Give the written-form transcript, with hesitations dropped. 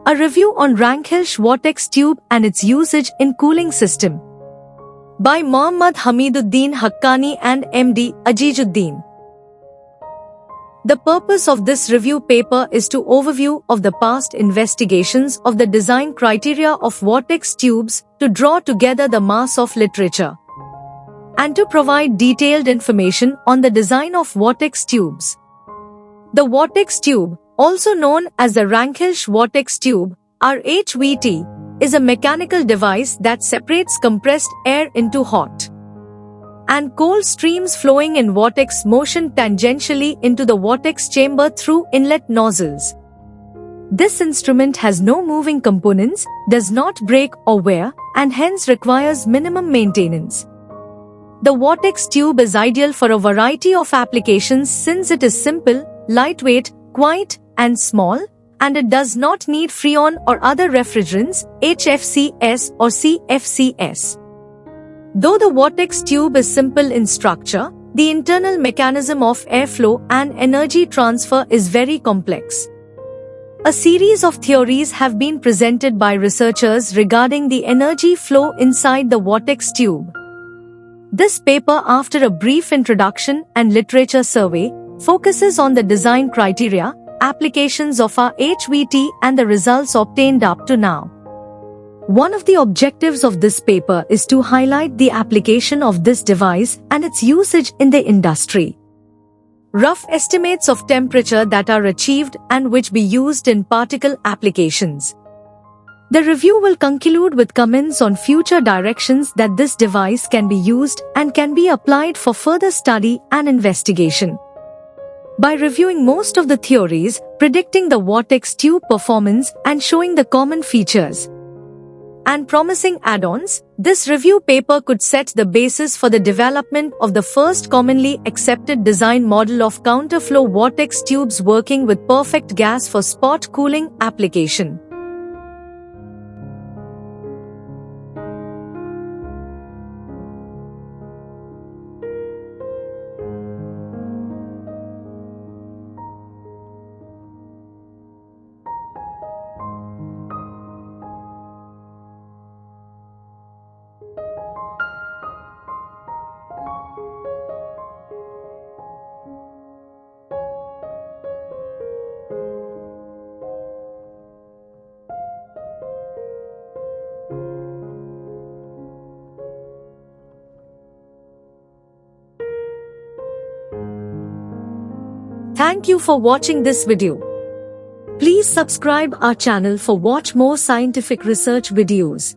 A review on Rankhill Vortex tube and its usage in cooling system. By Mohammad Hamiduddin Haqqani and MD Ajizuddin. The purpose of this review paper is to overview of the past investigations of the design criteria of vortex tubes to draw together the mass of literature and to provide detailed information on the design of vortex tubes. The vortex tube, also known as the Rankhill vortex tube, RHVT, is a mechanical device that separates compressed air into hot and cold streams flowing in vortex motion tangentially into the vortex chamber through inlet nozzles. This instrument has no moving components, does not break or wear, and hence requires minimum maintenance. The vortex tube is ideal for a variety of applications since it is simple, lightweight, quiet, and small, and it does not need freon or other refrigerants, HFCS or CFCS. Though the vortex tube is simple in structure, the internal mechanism of airflow and energy transfer is very complex. A series of theories have been presented by researchers regarding the energy flow inside the vortex tube. This paper, after a brief introduction and literature survey, focuses on the design criteria, applications of RHVT and the results obtained up to now. One of the objectives of this paper is to highlight the application of this device and its usage in the industry. Rough estimates of temperature that are achieved and which be used in particle applications. The review will conclude with comments on future directions that this device can be used and can be applied for further study and investigation. By reviewing most of the theories, predicting the vortex tube performance and showing the common features and promising add-ons, this review paper could set the basis for the development of the first commonly accepted design model of counterflow vortex tubes working with perfect gas for spot cooling application. Thank you for watching this video. Please subscribe our channel for watch more scientific research videos.